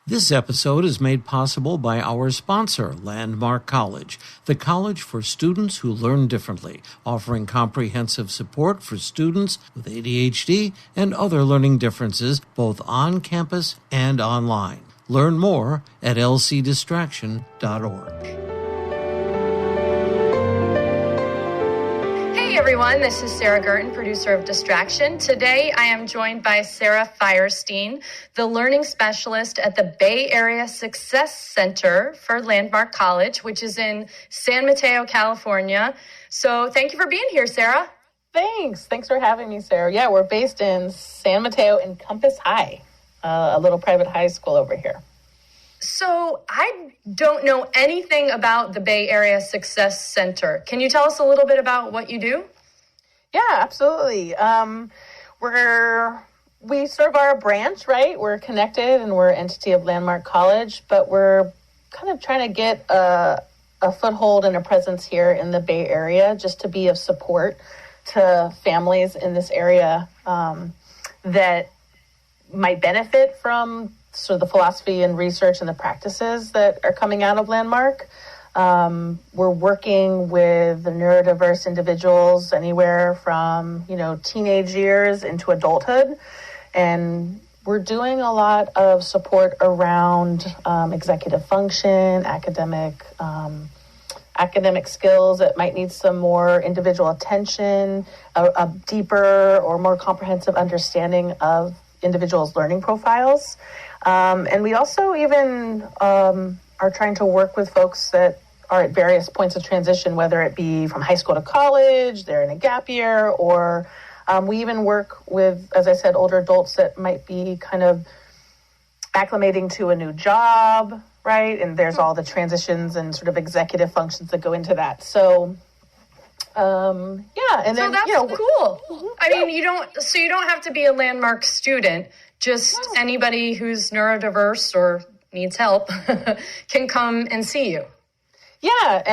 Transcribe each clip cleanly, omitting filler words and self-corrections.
This episode is made possible by our sponsor, Landmark College, the college for students who learn differently, offering comprehensive support for students with ADHD and other learning differences, both on campus and online. Learn more at lcdistraction.org. Hey everyone, this is Sarah Gurton, producer of Distraction. Today I am joined by Sarah Firestein, the learning specialist at the Bay Area Success Center for Landmark College, which is in San Mateo, California. So thank you for being here, Sarah. Thanks for having me, Sarah. Yeah, we're based in San Mateo and Compass High, a little private high school over here. So I don't know anything about the Bay Area Success Center. Can you tell us a little bit about what you do? Yeah, absolutely. We serve our branch, right? We're connected and we're an entity of Landmark College, but we're kind of trying to get a foothold and a presence here in the Bay Area just to be of support to families in this area that might benefit from sort of the philosophy and research and the practices that are coming out of Landmark. We're working with the neurodiverse individuals anywhere from, teenage years into adulthood. And we're doing a lot of support around executive function, academic skills that might need some more individual attention, a deeper or more comprehensive understanding of individuals' learning profiles. And we also even are trying to work with folks that are at various points of transition, whether it be from high school to college, they're in a gap year, or we even work with, as I said, older adults that might be kind of acclimating to a new job, right? And there's all the transitions and sort of executive functions that go into that. So, and then, so that's cool. I mean, you don't have to be a Landmark student. Just anybody who's neurodiverse or needs help can come and see you. Yeah,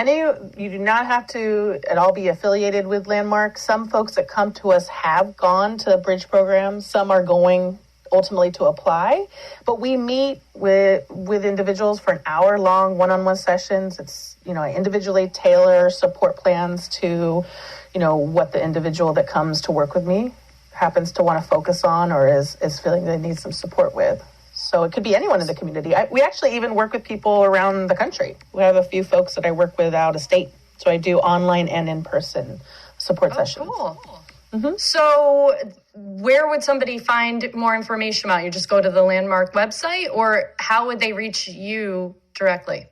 you do not have to at all be affiliated with Landmark. Some folks that come to us have gone to the bridge program. Some are going ultimately to apply. But we meet with individuals for an hour-long one-on-one sessions. It's, I individually tailor support plans to, what the individual that comes to work with me happens to want to focus on or is feeling they need some support with. So it could be anyone in the community. We actually even work with people around the country. We have a few folks that I work with out of state. So I do online and in-person support sessions. Cool. Mm-hmm. So where would somebody find more information about you? Just go to the Landmark website, or how would they reach you directly?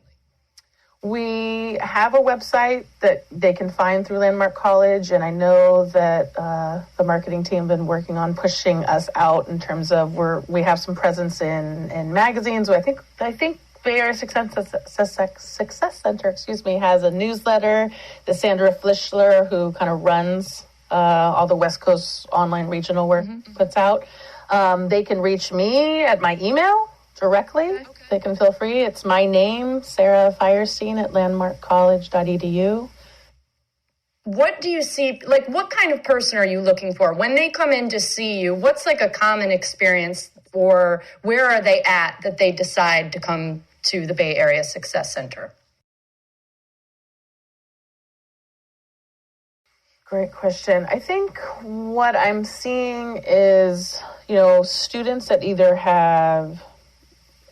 We have a website that they can find through Landmark College, and I know that the marketing team have been working on pushing us out in terms of we have some presence in magazines. I think Bay Area Success Center, has a newsletter that Sandra Flischler, who kind of runs all the West Coast online regional work, puts out. They can reach me at my email directly. Okay. They can feel free. It's my name, Sarah Firestein, at landmarkcollege.edu. What do you see, what kind of person are you looking for? When they come in to see you, what's a common experience, or where are they at that they decide to come to the Bay Area Success Center? Great question. I think what I'm seeing is, students that either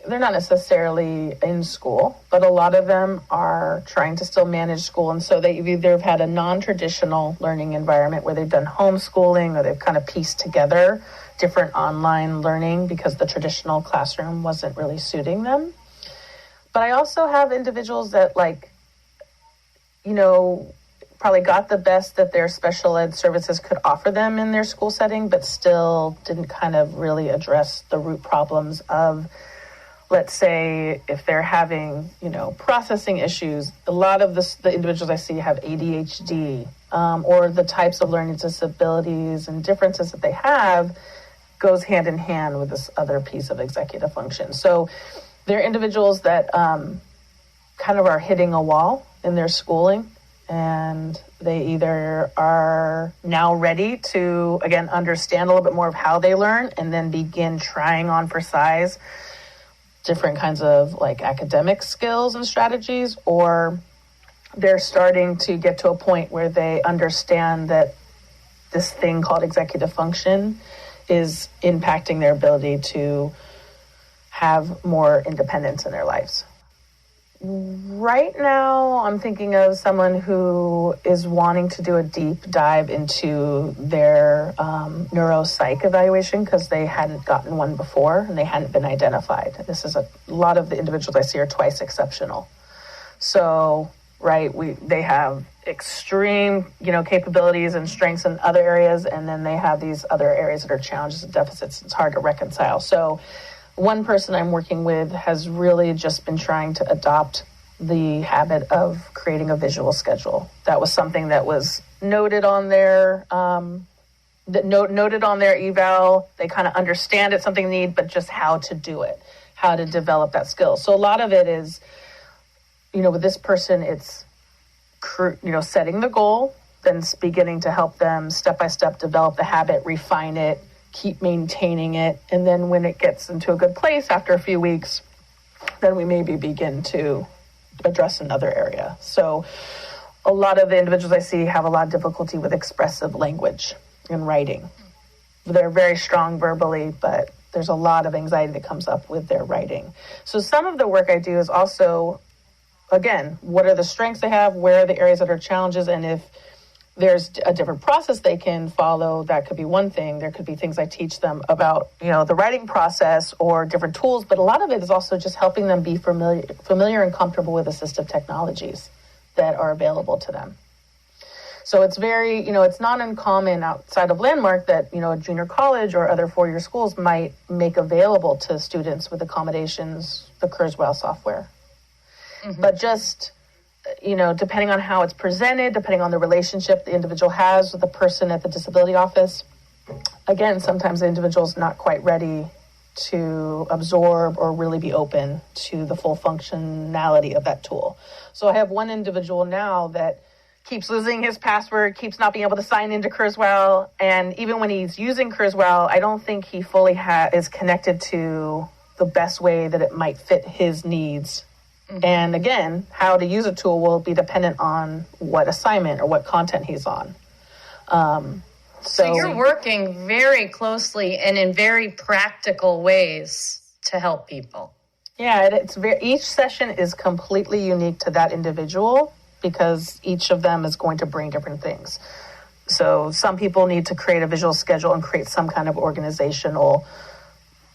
they're not necessarily in school, but a lot of them are trying to still manage school. And so they've either had a non-traditional learning environment where they've done homeschooling, or they've kind of pieced together different online learning because the traditional classroom wasn't really suiting them. But I also have individuals that probably got the best that their special ed services could offer them in their school setting, but still didn't kind of really address the root problems of, let's say, if they're having, processing issues. A lot of the individuals I see have ADHD, or the types of learning disabilities and differences that they have goes hand in hand with this other piece of executive function. So they're individuals that kind of are hitting a wall in their schooling, and they either are now ready to, again, understand a little bit more of how they learn and then begin trying on for size different kinds of like academic skills and strategies, or they're starting to get to a point where they understand that this thing called executive function is impacting their ability to have more independence in their lives. Right now, I'm thinking of someone who is wanting to do a deep dive into their neuropsych evaluation because they hadn't gotten one before and they hadn't been identified. This is a lot of the individuals I see are twice exceptional. So, right, they have extreme, capabilities and strengths in other areas, and then they have these other areas that are challenges and deficits. It's hard to reconcile. So one person I'm working with has really just been trying to adopt the habit of creating a visual schedule. That was something that was noted on their noted on their eval. They kind of understand it's something they need, but just how to do it, how to develop that skill. So a lot of it is, with this person, it's setting the goal, then beginning to help them step by step develop the habit, refine it, keep maintaining it, and then when it gets into a good place after a few weeks, then we maybe begin to address another area. So a lot of the individuals I see have a lot of difficulty with expressive language and writing. They're very strong verbally, but there's a lot of anxiety that comes up with their writing. So some of the work I do is also, again, what are the strengths they have, where are the areas that are challenges, and if there's a different process they can follow, that could be one thing. There could be things I teach them about, the writing process or different tools, but a lot of it is also just helping them be familiar and comfortable with assistive technologies that are available to them. So it's very, it's not uncommon outside of Landmark that, a junior college or other four-year schools might make available to students with accommodations the Kurzweil software. Mm-hmm. But just, depending on how it's presented, depending on the relationship the individual has with the person at the disability office, again, sometimes the individual's not quite ready to absorb or really be open to the full functionality of that tool. So I have one individual now that keeps losing his password, keeps not being able to sign into Kurzweil, and even when he's using Kurzweil, I don't think he fully is connected to the best way that it might fit his needs. Mm-hmm. And again, how to use a tool will be dependent on what assignment or what content he's on. So you're working very closely and in very practical ways to help people. Yeah, each session is completely unique to that individual because each of them is going to bring different things. So some people need to create a visual schedule and create some kind of organizational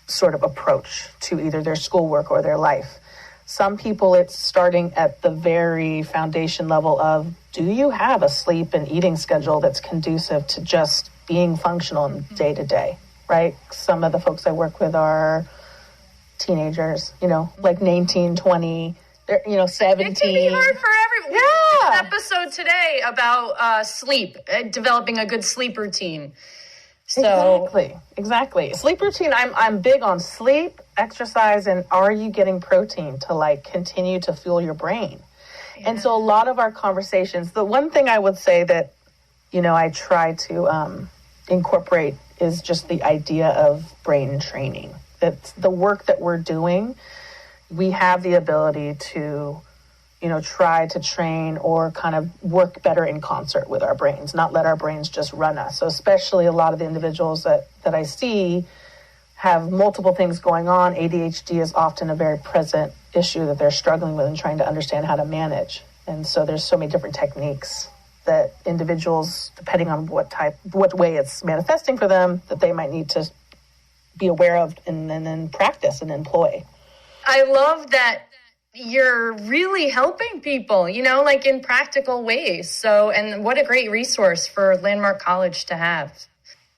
sort of approach to either their schoolwork or their life. Some people, it's starting at the very foundation level of, do you have a sleep and eating schedule that's conducive to just being functional day to day, right? Some of the folks I work with are teenagers, like 19, 20, they're, 17. It can be hard for everyone. Yeah. We did an episode today about sleep, developing a good sleep routine. So Exactly. Sleep routine, I'm big on sleep, exercise, and are you getting protein to continue to fuel your brain? Yeah. And so a lot of our conversations, the one thing I would say that, I try to incorporate is just the idea of brain training. That's the work that we're doing. We have the ability to, try to train or kind of work better in concert with our brains, not let our brains just run us. So especially a lot of the individuals that I see have multiple things going on. ADHD is often a very present issue that they're struggling with and trying to understand how to manage. And so there's so many different techniques that individuals, depending on what way it's manifesting for them, that they might need to be aware of and then practice and employ. I love that you're really helping people, in practical ways. So, and what a great resource for Landmark College to have.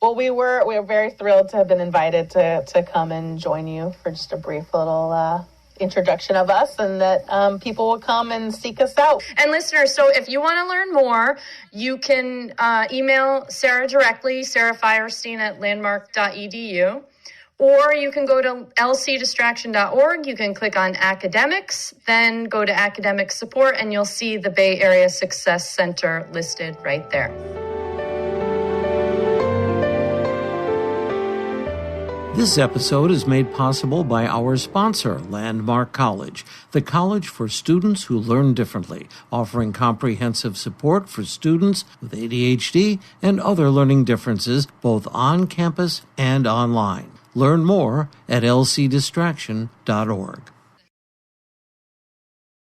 Well, we were very thrilled to have been invited to come and join you for just a brief little introduction of us, and that people will come and seek us out. And listeners, so if you want to learn more, you can email Sarah directly, Sarah Firestein at landmark.edu. Or you can go to lcdistraction.org. You can click on academics, then go to academic support, and you'll see the Bay Area Success Center listed right there. This episode is made possible by our sponsor, Landmark College, the college for students who learn differently, offering comprehensive support for students with ADHD and other learning differences, both on campus and online. Learn more at lcdistraction.org.